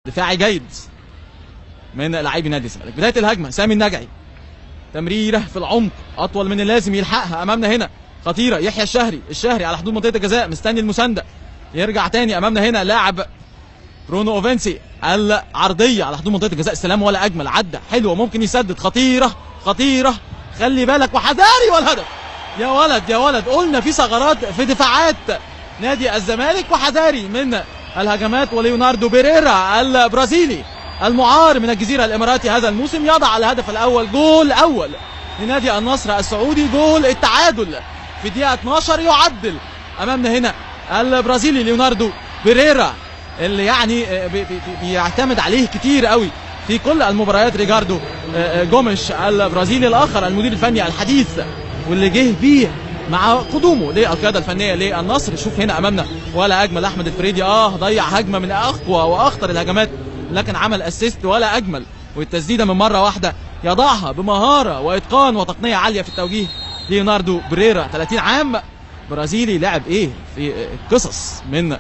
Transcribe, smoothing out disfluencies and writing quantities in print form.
دفاعي جيد من لاعبي نادي الزمالك. بدايه الهجمه سامي النجعي، تمريره في العمق اطول من اللازم، يلحقها امامنا هنا خطيره. يحيى الشهري على حدود منطقه الجزاء مستني المسانده، يرجع تاني امامنا هنا لاعب برونو اوفنسي، العرضيه على حدود منطقه الجزاء، استلام ولا اجمل، عدى حلوه ممكن يسدد، خطيره خلي بالك وحذاري، والهدف. يا ولد قلنا في ثغرات في دفاعات نادي الزمالك، وحذاري من الهجمات. وليوناردو بيريرا البرازيلي المعار من الجزيرة الإماراتي هذا الموسم يضع الهدف الأول، جول أول لنادي النصر السعودي، جول التعادل في الدقيقة 12. يعدل أمامنا هنا البرازيلي ليوناردو بيريرا اللي يعني بيعتمد عليه كتير قوي في كل المباريات ريكاردو جوميش البرازيلي الآخر المدير الفني الحديث، واللي جه بيه مع قدومه للقياده الفنيه للنصر. شوف هنا امامنا ولا اجمل احمد الفريدي، ضيع هجمه من اقوى واخطر الهجمات، لكن عمل اسيست ولا اجمل، والتسديده من مره واحده يضعها بمهاره واتقان وتقنيه عاليه في التوجيه. ليوناردو بيريرا 30 عام برازيلي، لعب ايه في قصص من